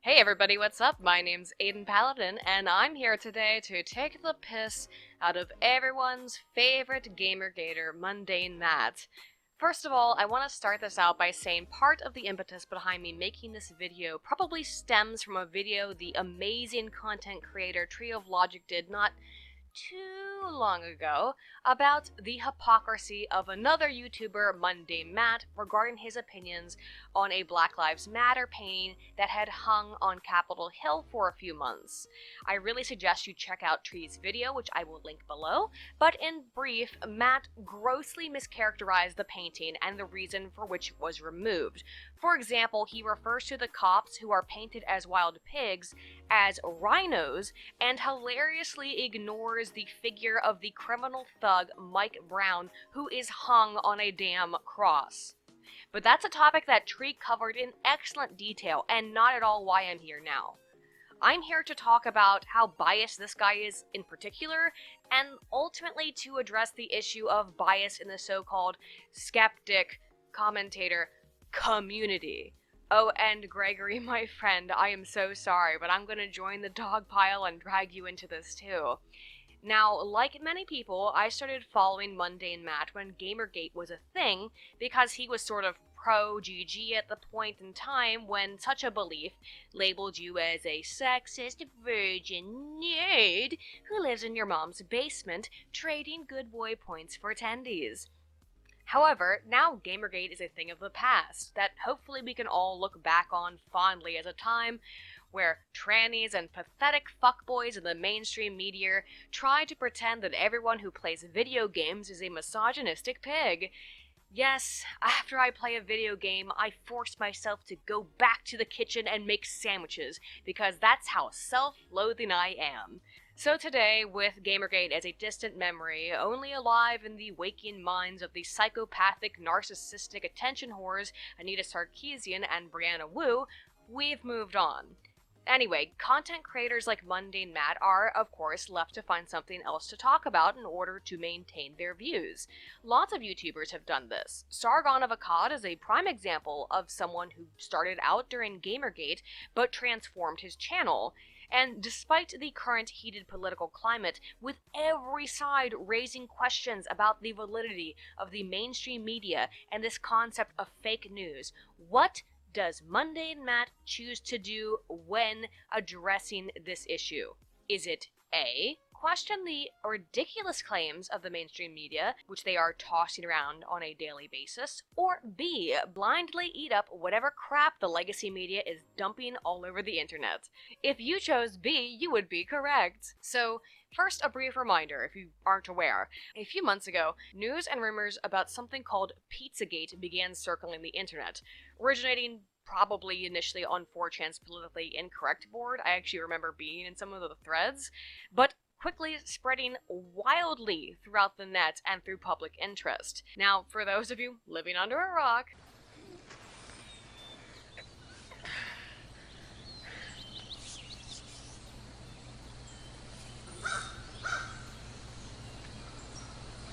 Hey everybody, what's up? My name's Aiden Paladin, and I'm here today to take the piss out of everyone's favorite gamergator, MundaneMatt. First of all, I want to start this out by saying part of the impetus behind me making this video probably stems from a video the amazing content creator Tree of Logic did not too long ago about the hypocrisy of another YouTuber, MundaneMatt, regarding his opinions on a Black Lives Matter painting that had hung on Capitol Hill for a few months. I really suggest you check out Tree's video, which I will link below, but in brief, Matt grossly mischaracterized the painting and the reason for which it was removed. For example, he refers to the cops who are painted as wild pigs as rhinos, and hilariously ignores the figure of the criminal thug Mike Brown, who is hung on a damn cross. But that's a topic that Tree covered in excellent detail, and not at all why I'm here now. I'm here to talk about how biased this guy is in particular, and ultimately to address the issue of bias in the so-called skeptic commentator community. Oh, and Gregory, my friend, I am so sorry, but I'm gonna join the dog pile and drag you into this too. Now, like many people, I started following MundaneMatt when Gamergate was a thing because he was sort of pro-GG at the point in time when such a belief labeled you as a sexist virgin nerd who lives in your mom's basement trading good boy points for tendies. However, now Gamergate is a thing of the past that hopefully we can all look back on fondly as a time where trannies and pathetic fuckboys in the mainstream media try to pretend that everyone who plays video games is a misogynistic pig. Yes, after I play a video game, I force myself to go back to the kitchen and make sandwiches, because that's how self-loathing I am. So today, with Gamergate as a distant memory, only alive in the waking minds of the psychopathic, narcissistic attention whores Anita Sarkeesian and Brianna Wu, we've moved on. Anyway, content creators like MundaneMatt are, of course, left to find something else to talk about in order to maintain their views. Lots of YouTubers have done this. Sargon of Akkad is a prime example of someone who started out during Gamergate, but transformed his channel. And despite the current heated political climate, with every side raising questions about the validity of the mainstream media and this concept of fake news, what does MundaneMatt choose to do when addressing this issue? Is it A, question the ridiculous claims of the mainstream media, which they are tossing around on a daily basis, or B, blindly eat up whatever crap the legacy media is dumping all over the internet? If you chose B, you would be correct. So, first, a brief reminder, if you aren't aware. A few months ago, news and rumors about something called Pizzagate began circling the internet, originating probably initially on 4chan's politically incorrect board. I actually remember being in some of the threads, but quickly spreading wildly throughout the net and through public interest. Now, for those of you living under a rock,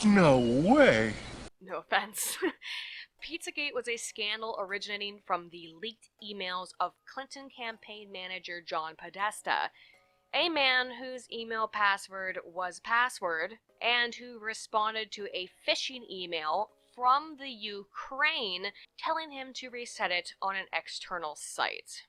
No way! no offense, Pizzagate was a scandal originating from the leaked emails of Clinton campaign manager John Podesta, a man whose email password was password, and who responded to a phishing email from the Ukraine telling him to reset it on an external site.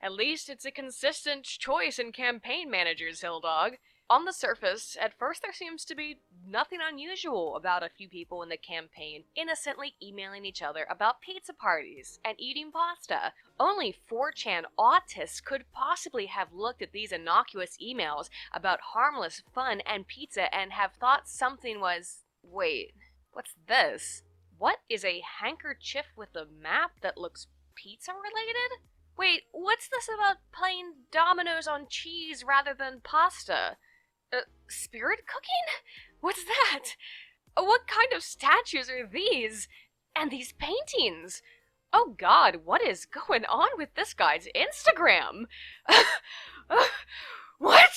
At least it's a consistent choice in campaign managers, Hilldog. On the surface, at first there seems to be nothing unusual about a few people in the campaign innocently emailing each other about pizza parties and eating pasta. Only 4chan autists could possibly have looked at these innocuous emails about harmless fun and pizza and have thought something was... Wait, what's this? What is a handkerchief with a map that looks pizza related? Wait, what's this about playing dominoes on cheese rather than pasta? Spirit cooking? What's that? What kind of statues are these? And these paintings? Oh god, what is going on with this guy's Instagram? What?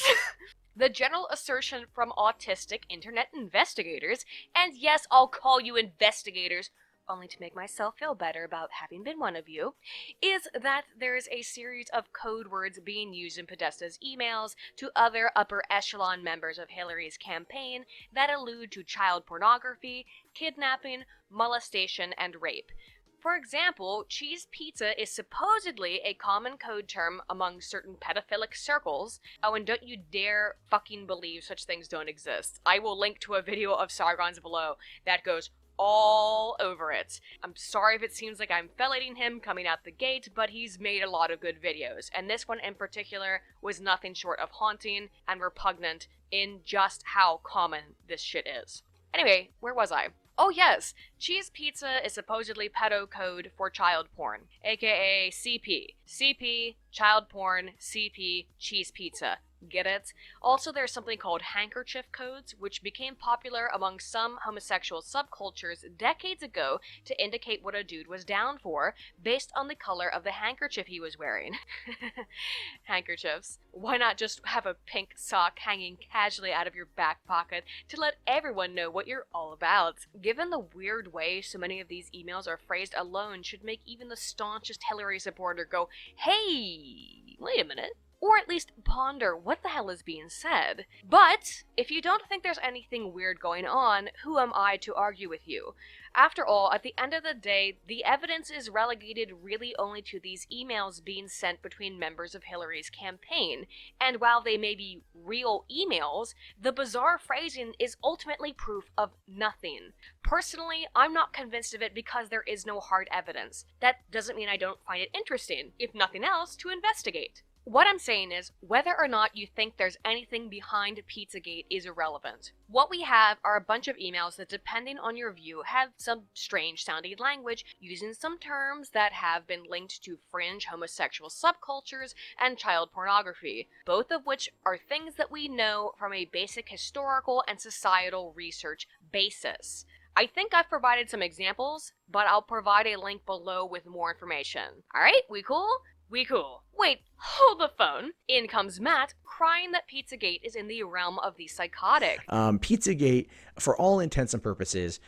The general assertion from autistic internet investigators, and yes, I'll call you investigators, only to make myself feel better about having been one of you, is that there is a series of code words being used in Podesta's emails to other upper echelon members of Hillary's campaign that allude to child pornography, kidnapping, molestation, and rape. For example, cheese pizza is supposedly a common code term among certain pedophilic circles. Oh, and don't you dare fucking believe such things don't exist. I will link to a video of Sargon's below that goes all over it. I'm sorry if it seems like I'm fellating him coming out the gate, but he's made a lot of good videos, and this one in particular was nothing short of haunting and repugnant in just how common this shit is. Anyway, where was I? Oh yes, cheese pizza is supposedly pedo code for child porn, aka CP. CP, child porn, CP, cheese pizza. Get it? Also, there's something called handkerchief codes, which became popular among some homosexual subcultures decades ago to indicate what a dude was down for, based on the color of the handkerchief he was wearing. Handkerchiefs. Why not just have a pink sock hanging casually out of your back pocket to let everyone know what you're all about? Given the weird way so many of these emails are phrased alone should make even the staunchest Hillary supporter go, hey, wait a minute. Or at least ponder what the hell is being said. But if you don't think there's anything weird going on, who am I to argue with you? After all, at the end of the day, the evidence is relegated really only to these emails being sent between members of Hillary's campaign, and while they may be real emails, the bizarre phrasing is ultimately proof of nothing. Personally, I'm not convinced of it because there is no hard evidence. That doesn't mean I don't find it interesting, if nothing else, to investigate. What I'm saying is, whether or not you think there's anything behind Pizzagate is irrelevant. What we have are a bunch of emails that, depending on your view, have some strange sounding language, using some terms that have been linked to fringe homosexual subcultures and child pornography, both of which are things that we know from a basic historical and societal research basis. I think I've provided some examples, but I'll provide a link below with more information. Alright, we cool? We cool. Wait, hold the phone. In comes Matt, crying that Pizzagate is in the realm of the psychotic. Pizzagate, for all intents and purposes,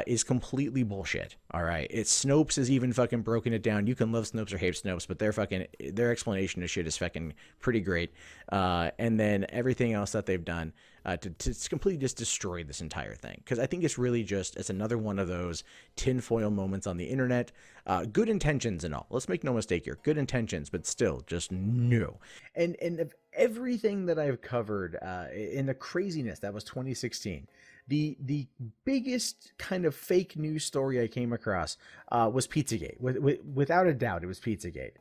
is completely bullshit. All right, Snopes has even fucking broken it down. You can love Snopes or hate Snopes, but their explanation of shit is fucking pretty great. And then everything else that they've done to completely just destroy this entire thing, because I think it's another one of those tinfoil moments on the internet. Good intentions and all. Let's make no mistake here, good intentions, but still just no. And of everything that I've covered in the craziness that was 2016, the biggest kind of fake news story I came across was Pizzagate. Without a doubt, it was Pizzagate.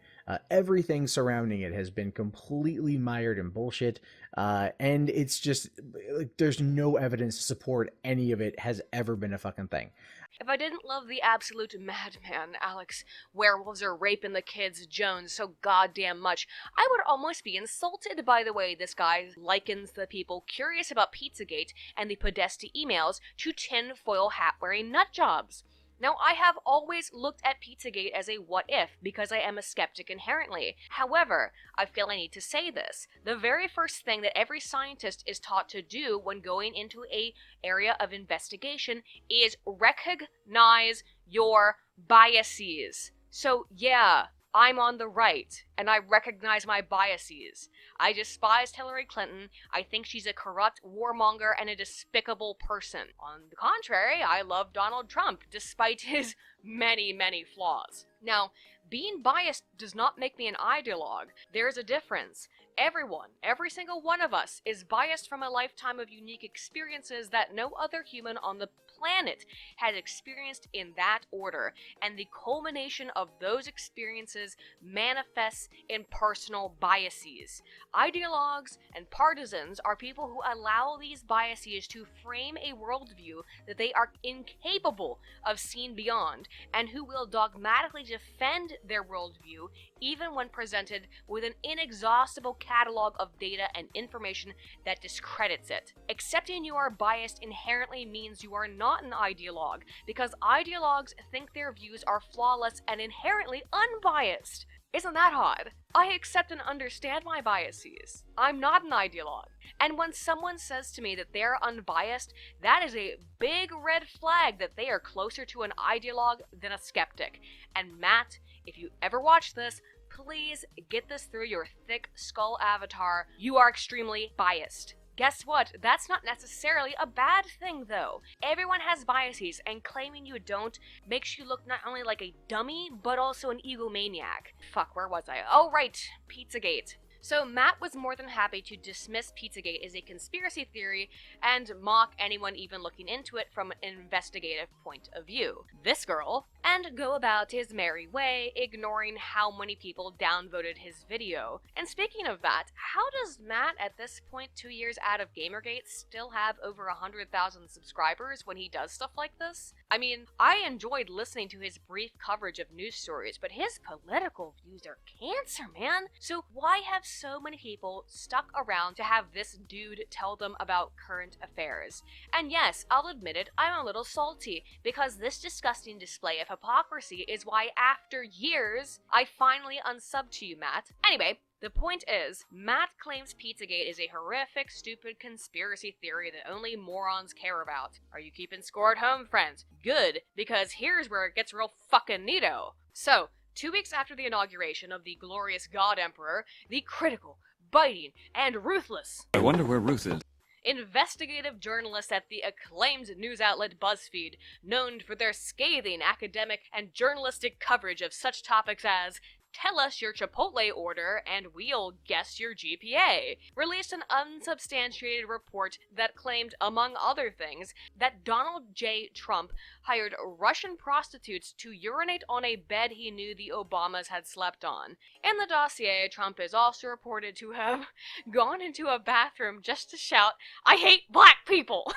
Everything surrounding it has been completely mired in bullshit, and it's just like there's no evidence to support any of it has ever been a fucking thing. If I didn't love the absolute madman, Alex, werewolves are raping the kids, Jones, so goddamn much, I would almost be insulted by the way this guy likens the people curious about Pizzagate and the Podesta emails to tinfoil hat-wearing nutjobs. Now, I have always looked at Pizzagate as a what-if because I am a skeptic inherently. However, I feel I need to say this. The very first thing that every scientist is taught to do when going into an area of investigation is recognize your biases. So, yeah, I'm on the right, and I recognize my biases. I despised Hillary Clinton. I think she's a corrupt warmonger and a despicable person. On the contrary, I love Donald Trump, despite his many, many flaws. Now, being biased does not make me an ideologue. There's a difference. Everyone, every single one of us, is biased from a lifetime of unique experiences that no other human on the planet has experienced in that order, and the culmination of those experiences manifests in personal biases. Ideologues and partisans are people who allow these biases to frame a worldview that they are incapable of seeing beyond, and who will dogmatically defend their worldview even when presented with an inexhaustible catalog of data and information that discredits it. Accepting you are biased inherently means you are not an ideologue, because ideologues think their views are flawless and inherently unbiased. Isn't that odd? I accept and understand my biases. I'm not an ideologue. And when someone says to me that they're unbiased, that is a big red flag that they are closer to an ideologue than a skeptic. And Matt, if you ever watch this, please get this through your thick skull avatar. You are extremely biased. Guess what? That's not necessarily a bad thing, though. Everyone has biases, and claiming you don't makes you look not only like a dummy, but also an egomaniac. Fuck, where was I? Oh, right, Pizzagate. So Matt was more than happy to dismiss Pizzagate as a conspiracy theory and mock anyone even looking into it from an investigative point of view. This girl, and go about his merry way, ignoring how many people downvoted his video. And speaking of that, how does Matt, at this point 2 years out of Gamergate, still have over 100,000 subscribers when he does stuff like this? I mean, I enjoyed listening to his brief coverage of news stories, but his political views are cancer, man. So why have so many people stuck around to have this dude tell them about current affairs? And yes, I'll admit it, I'm a little salty, because this disgusting display of hypocrisy is why after years, I finally unsubbed to you, Matt. Anyway, the point is, Matt claims Pizzagate is a horrific, stupid conspiracy theory that only morons care about. Are you keeping score at home, friends? Good, because here's where it gets real fucking neato. So, 2 weeks after the inauguration of the glorious God Emperor, the critical, biting, and ruthless... I wonder where Ruth is. Investigative journalists at the acclaimed news outlet BuzzFeed, known for their scathing academic and journalistic coverage of such topics as "Tell us your Chipotle order and we'll guess your GPA," released an unsubstantiated report that claimed, among other things, that Donald J. Trump hired Russian prostitutes to urinate on a bed he knew the Obamas had slept on. In the dossier, Trump is also reported to have gone into a bathroom just to shout, "I hate black people!"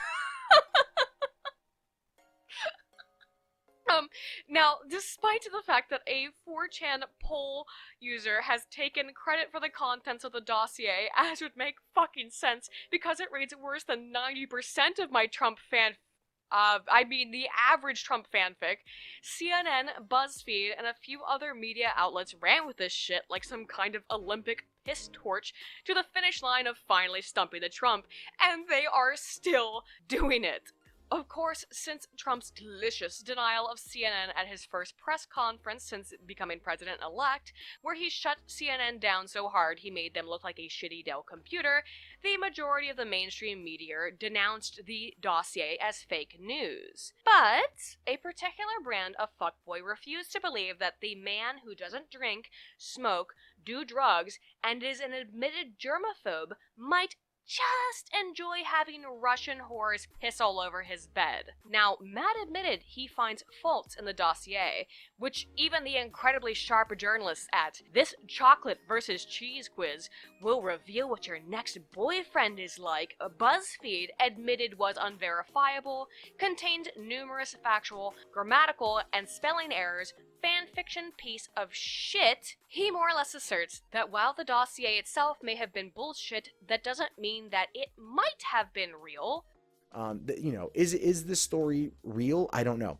Now, despite the fact that a 4chan poll user has taken credit for the contents of the dossier, as would make fucking sense, because it reads worse than 90% of my Trump the average Trump fanfic, CNN, BuzzFeed, and a few other media outlets ran with this shit like some kind of Olympic piss torch to the finish line of finally stumping the Trump, and they are still doing it. Of course, since Trump's delicious denial of CNN at his first press conference since becoming president-elect, where he shut CNN down so hard he made them look like a shitty Dell computer, the majority of the mainstream media denounced the dossier as fake news. But a particular brand of fuckboy refused to believe that the man who doesn't drink, smoke, do drugs, and is an admitted germaphobe might just enjoy having Russian whores piss all over his bed. Now, Matt admitted he finds faults in the dossier, which even the incredibly sharp journalists at This Chocolate versus Cheese Quiz Will Reveal What Your Next Boyfriend Is Like, BuzzFeed admitted was unverifiable, contained numerous factual, grammatical, and spelling errors, fanfiction piece of shit. He more or less asserts that while the dossier itself may have been bullshit, that doesn't mean that it might have been real. Is this story real? I don't know.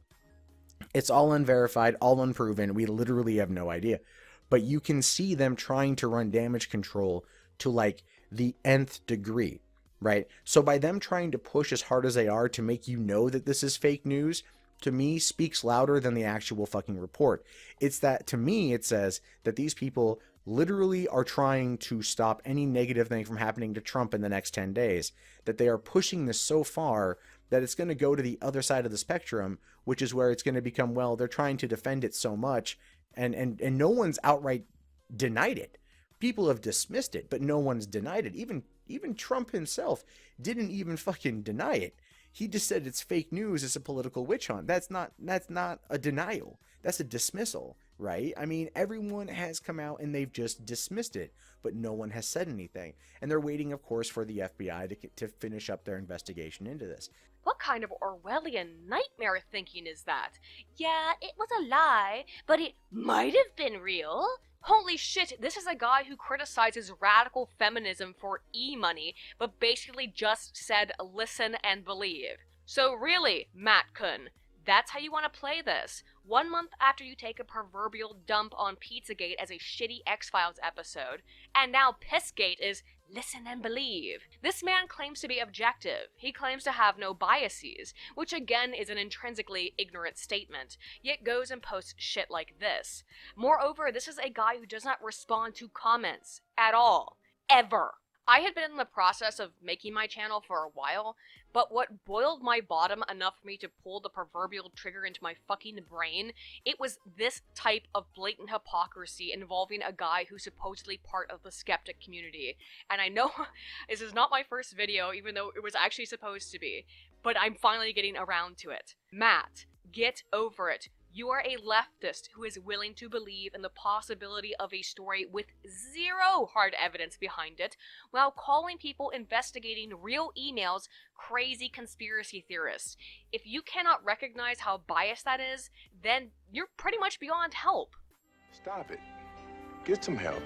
It's all unverified, all unproven. We literally have no idea. But you can see them trying to run damage control to like the nth degree, right? So by them trying to push as hard as they are to make you know that this is fake news, to me, speaks louder than the actual fucking report. It's that, to me, it says that these people literally are trying to stop any negative thing from happening to Trump in the next 10 days. That they are pushing this so far that it's going to go to the other side of the spectrum, which is where it's going to become, well, they're trying to defend it so much, and no one's outright denied it. People have dismissed it, but no one's denied it. Even Trump himself didn't even fucking deny it. He just said it's fake news, it's a political witch hunt. That's not a denial. That's a dismissal, right? I mean, everyone has come out and they've just dismissed it, but no one has said anything. And they're waiting, of course, for the FBI to finish up their investigation into this. What kind of Orwellian nightmare thinking is that? Yeah, it was a lie, but it might have been real. Holy shit, this is a guy who criticizes radical feminism for e-money, but basically just said listen and believe. So really, Matt Kun, That's how you want to play this. 1 month after you take a proverbial dump on Pizzagate as a shitty X-Files episode, and now Pissgate is listen and believe. This man claims to be objective. He claims to have no biases, which again is an intrinsically ignorant statement, yet goes and posts shit like this. Moreover, this is a guy who does not respond to comments at all. Ever. I had been in the process of making my channel for a while, but what boiled my bottom enough for me to pull the proverbial trigger into my fucking brain, it was this type of blatant hypocrisy involving a guy who's supposedly part of the skeptic community. And I know this is not my first video, even though it was actually supposed to be, but I'm finally getting around to it. Matt, get over it. You are a leftist who is willing to believe in the possibility of a story with zero hard evidence behind it, while calling people investigating real emails crazy conspiracy theorists. If you cannot recognize how biased that is, then you're pretty much beyond help. Stop it. Get some help.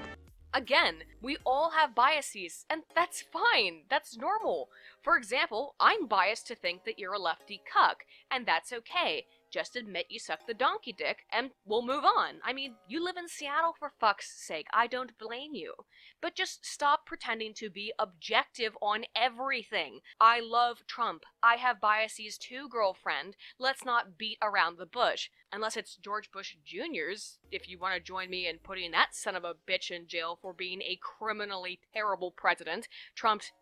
Again, we all have biases, and that's fine. That's normal. For example, I'm biased to think that you're a lefty cuck, and that's okay. Just admit you suck the donkey dick, and we'll move on. I mean, you live in Seattle for fuck's sake. I don't blame you. But just stop pretending to be objective on everything. I love Trump. I have biases too, girlfriend. Let's not beat around the bush. Unless it's George Bush Jr.'s, if you want to join me in putting that son of a bitch in jail for being a criminally terrible president, trumped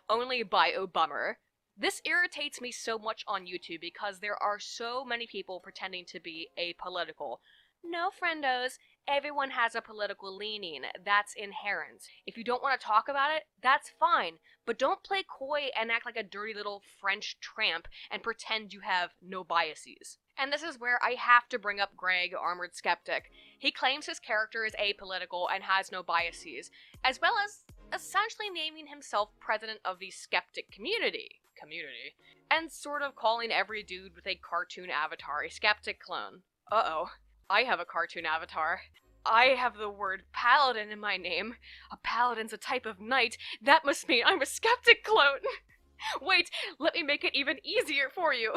only by Obama. This irritates me so much on YouTube because there are so many people pretending to be apolitical. No, friendos, everyone has a political leaning. That's inherent. If you don't want to talk about it, that's fine. But don't play coy and act like a dirty little French tramp and pretend you have no biases. And this is where I have to bring up Greg, Armored Skeptic. He claims his character is apolitical and has no biases, as well as essentially naming himself president of the skeptic community, and sort of calling every dude with a cartoon avatar a skeptic clone. Uh-oh, I have a cartoon avatar. I have the word paladin in my name. A paladin's a type of knight. That must mean I'm a skeptic clone. Wait, let me make it even easier for you.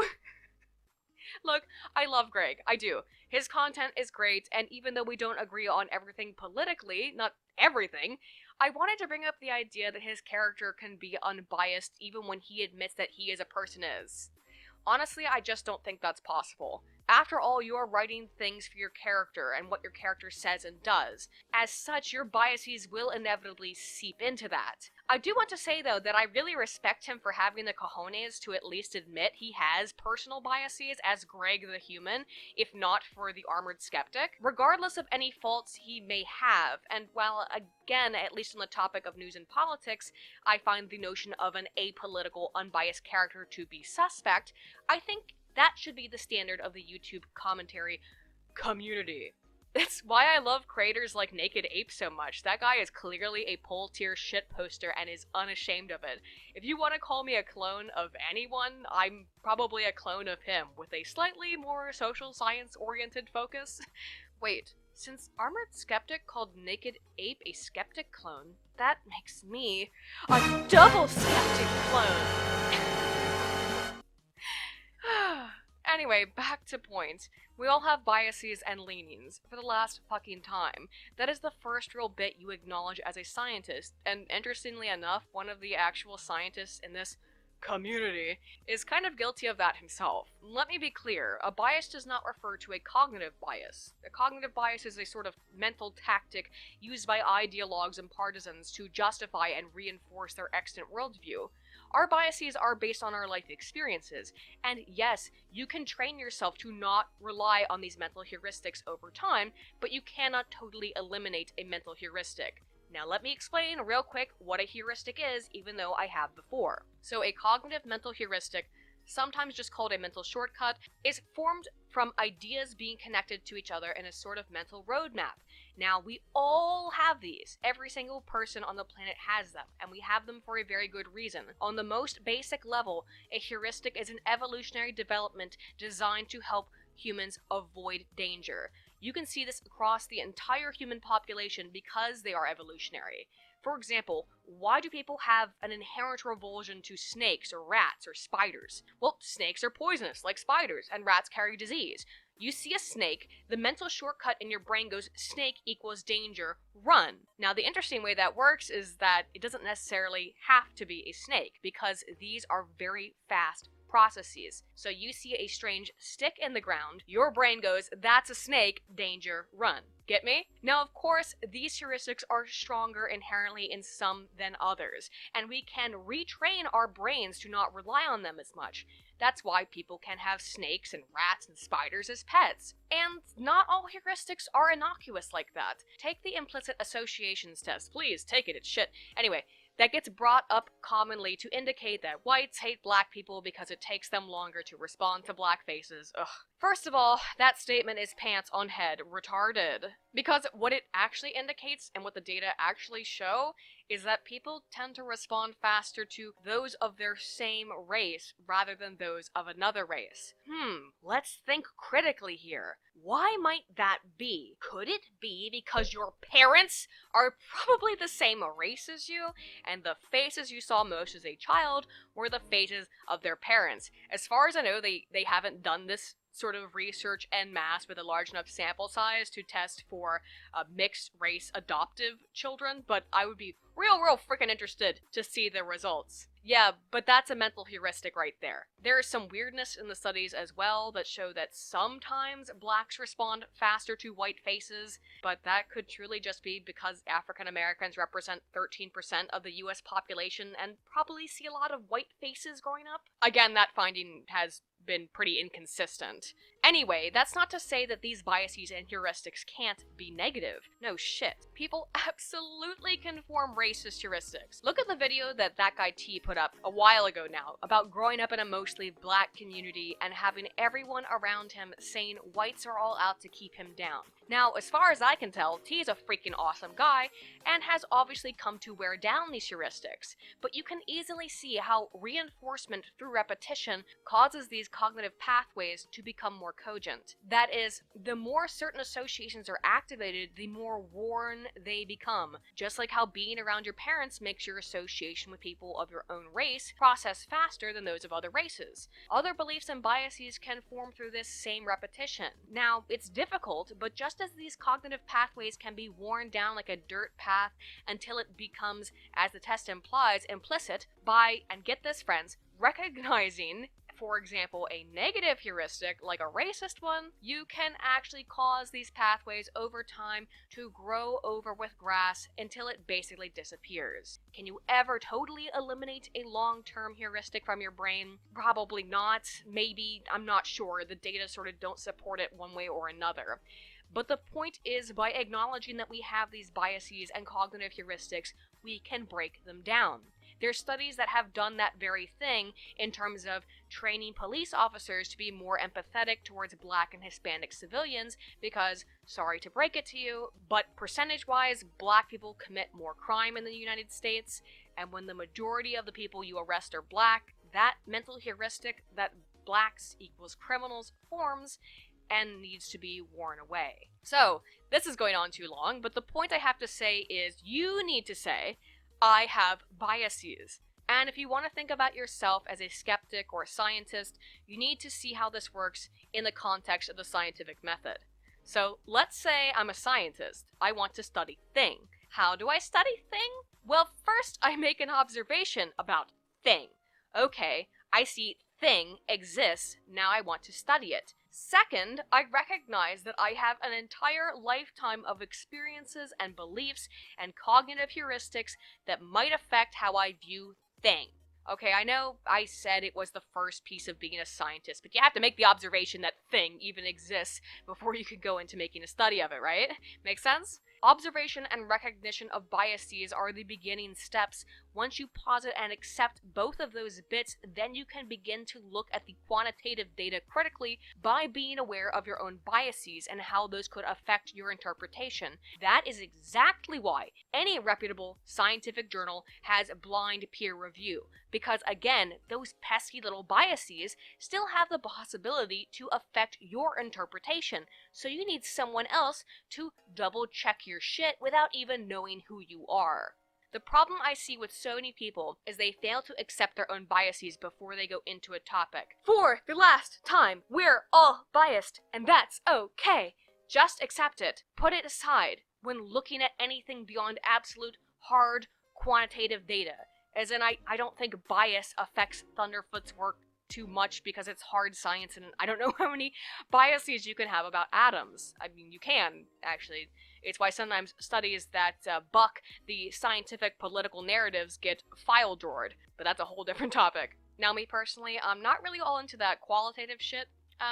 Look, I love Greg, I do. His content is great, and even though we don't agree on everything politically, not everything, I wanted to bring up the idea that his character can be unbiased even when he admits that he as a person is. Honestly, I just don't think that's possible. After all, you are writing things for your character and what your character says and does. As such, your biases will inevitably seep into that. I do want to say, though, that I really respect him for having the cojones to at least admit he has personal biases as Greg the human, if not for the Armored Skeptic, regardless of any faults he may have. And while, again, at least on the topic of news and politics, I find the notion of an apolitical, unbiased character to be suspect, I think that should be the standard of the YouTube commentary community. That's why I love creators like Naked Ape so much. That guy is clearly a pole tier shit poster and is unashamed of it. If you want to call me a clone of anyone, I'm probably a clone of him, with a slightly more social science oriented focus. Wait, since Armored Skeptic called Naked Ape a skeptic clone, that makes me a double skeptic clone! Anyway, back to point. We all have biases and leanings, for the last fucking time. That is the first real bit you acknowledge as a scientist, and interestingly enough, one of the actual scientists in this community is kind of guilty of that himself. Let me be clear, a bias does not refer to a cognitive bias. A cognitive bias is a sort of mental tactic used by ideologues and partisans to justify and reinforce their extant worldview. Our biases are based on our life experiences, and yes, you can train yourself to not rely on these mental heuristics over time, but you cannot totally eliminate a mental heuristic. Now let me explain real quick what a heuristic is, even though I have before. So a cognitive mental heuristic, sometimes just called a mental shortcut, is formed from ideas being connected to each other in a sort of mental roadmap. Now, we all have these. Every single person on the planet has them, and we have them for a very good reason. On the most basic level, a heuristic is an evolutionary development designed to help humans avoid danger. You can see this across the entire human population because they are evolutionary. For example, why do people have an inherent revulsion to snakes or rats or spiders? Well, snakes are poisonous, like spiders, and rats carry disease. You see a snake, the mental shortcut in your brain goes, snake equals danger, run. Now, the interesting way that works is that it doesn't necessarily have to be a snake, because these are very fast processes. So you see a strange stick in the ground, your brain goes, that's a snake, danger, run. Get me? Now, of course, these heuristics are stronger inherently in some than others, and we can retrain our brains to not rely on them as much. That's why people can have snakes and rats and spiders as pets. And not all heuristics are innocuous like that. Take the implicit associations test. Please, take it, it's shit. Anyway, that gets brought up commonly to indicate that whites hate black people because it takes them longer to respond to black faces. Ugh. First of all, that statement is pants on head retarded. Because what it actually indicates and what the data actually show is that people tend to respond faster to those of their same race rather than those of another race. Let's think critically here. Why might that be? Could it be because your parents are probably the same race as you, and the faces you saw most as a child were the faces of their parents? As far as I know, they haven't done this sort of research en masse with a large enough sample size to test for mixed race adoptive children, but I would be real freaking interested to see the results. Yeah, but that's a mental heuristic right there. There is some weirdness in the studies as well that show that sometimes blacks respond faster to white faces, but that could truly just be because African Americans represent 13% of the US population and probably see a lot of white faces growing up. Again, that finding has been pretty inconsistent. Anyway, that's not to say that these biases and heuristics can't be negative. No shit. People absolutely can form racist heuristics. Look at the video that guy T put up a while ago now about growing up in a mostly black community and having everyone around him saying whites are all out to keep him down. Now, as far as I can tell, T is a freaking awesome guy and has obviously come to wear down these heuristics, but you can easily see how reinforcement through repetition causes these cognitive pathways to become more cogent. That is, the more certain associations are activated, the more worn they become. Just like how being around your parents makes your association with people of your own race process faster than those of other races. Other beliefs and biases can form through this same repetition. Now, it's difficult, but just as these cognitive pathways can be worn down like a dirt path until it becomes, as the test implies, implicit by, and get this friends, recognizing, for example, a negative heuristic, like a racist one, you can actually cause these pathways over time to grow over with grass until it basically disappears. Can you ever totally eliminate a long-term heuristic from your brain? Probably not. Maybe. I'm not sure. The data sort of don't support it one way or another. But the point is, by acknowledging that we have these biases and cognitive heuristics, we can break them down. There's studies that have done that very thing in terms of training police officers to be more empathetic towards black and Hispanic civilians because, sorry to break it to you, but percentage-wise, black people commit more crime in the United States, and when the majority of the people you arrest are black, that mental heuristic that blacks equals criminals forms and needs to be worn away. So, this is going on too long, but the point I have to say is you need to say, I have biases. And if you want to think about yourself as a skeptic or a scientist, you need to see how this works in the context of the scientific method. So let's say I'm a scientist. I want to study thing. How do I study thing? Well, first I make an observation about thing. Okay, I see thing exists, now I want to study it. Second, I recognize that I have an entire lifetime of experiences and beliefs and cognitive heuristics that might affect how I view thing. Okay, I know I said it was the first piece of being a scientist, but you have to make the observation that thing even exists before you could go into making a study of it, right? Make sense? Observation and recognition of biases are the beginning steps. Once you posit and accept both of those bits, then you can begin to look at the quantitative data critically by being aware of your own biases and how those could affect your interpretation. That is exactly why any reputable scientific journal has blind peer review. Because again, those pesky little biases still have the possibility to affect your interpretation. So you need someone else to double check your shit without even knowing who you are. The problem I see with so many people is they fail to accept their own biases before they go into a topic. For the last time, we're all biased, and that's okay. Just accept it. Put it aside when looking at anything beyond absolute, hard, quantitative data. As in, I don't think bias affects Thunderfoot's work too much because it's hard science, and I don't know how many biases you can have about atoms. I mean, you can, actually. It's why sometimes studies that buck the scientific political narratives get file drawered, but that's a whole different topic. Now, me personally, I'm not really all into that qualitative shit.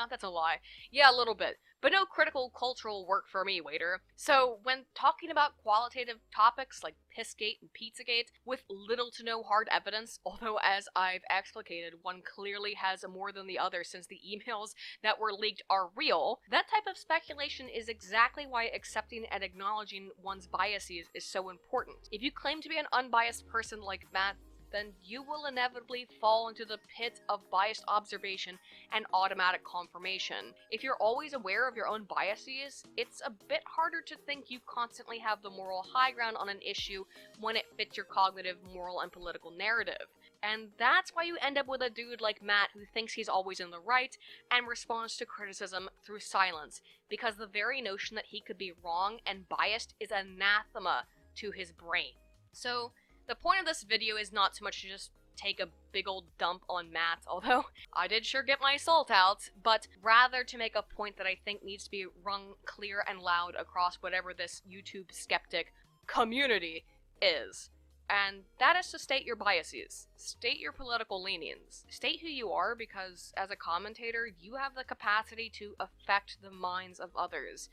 That's a lie. Yeah, a little bit. But no critical cultural work for me, waiter. So, when talking about qualitative topics like Pissgate and Pizzagate, with little to no hard evidence, although as I've explicated, one clearly has more than the other since the emails that were leaked are real, that type of speculation is exactly why accepting and acknowledging one's biases is so important. If you claim to be an unbiased person like Matt, then you will inevitably fall into the pit of biased observation and automatic confirmation. If you're always aware of your own biases, it's a bit harder to think you constantly have the moral high ground on an issue when it fits your cognitive, moral, and political narrative. And that's why you end up with a dude like Matt who thinks he's always in the right and responds to criticism through silence, because the very notion that he could be wrong and biased is anathema to his brain. So, the point of this video is not so much to just take a big old dump on Matt, although I did sure get my salt out, but rather to make a point that I think needs to be rung clear and loud across whatever this YouTube skeptic community is. And that is to state your biases, state your political leanings, state who you are, because as a commentator, you have the capacity to affect the minds of others.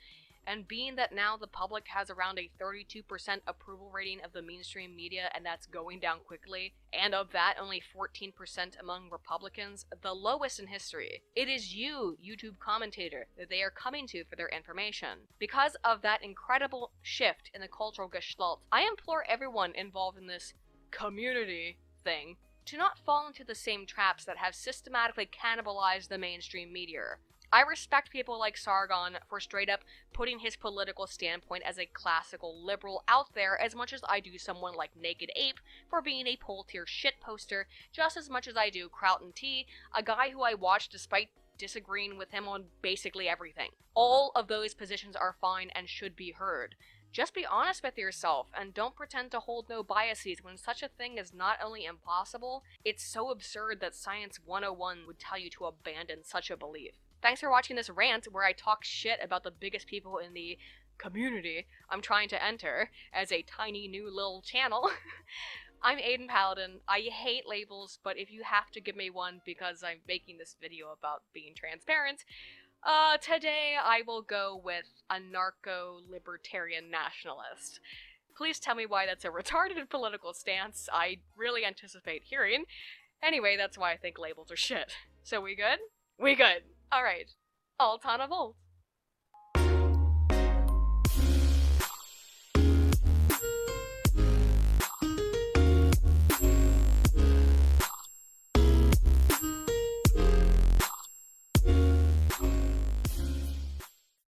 And being that now the public has around a 32% approval rating of the mainstream media, and that's going down quickly, and of that only 14% among Republicans, the lowest in history, it is you, YouTube commentator, that they are coming to for their information. Because of that incredible shift in the cultural gestalt, I implore everyone involved in this community thing to not fall into the same traps that have systematically cannibalized the mainstream media. I respect people like Sargon for straight up putting his political standpoint as a classical liberal out there as much as I do someone like Naked Ape for being a pole-tier shitposter, just as much as I do Crowton T, a guy who I watch despite disagreeing with him on basically everything. All of those positions are fine and should be heard. Just be honest with yourself, and don't pretend to hold no biases when such a thing is not only impossible, it's so absurd that Science 101 would tell you to abandon such a belief. Thanks for watching this rant where I talk shit about the biggest people in the community I'm trying to enter as a tiny new little channel. I'm Aiden Paladin. I hate labels, but if you have to give me one because I'm making this video about being transparent, today I will go with anarcho-libertarian nationalist. Please tell me why that's a retarded political stance. I really anticipate hearing. Anyway, that's why I think labels are shit. So we good? We good. Alright. All ton of volt.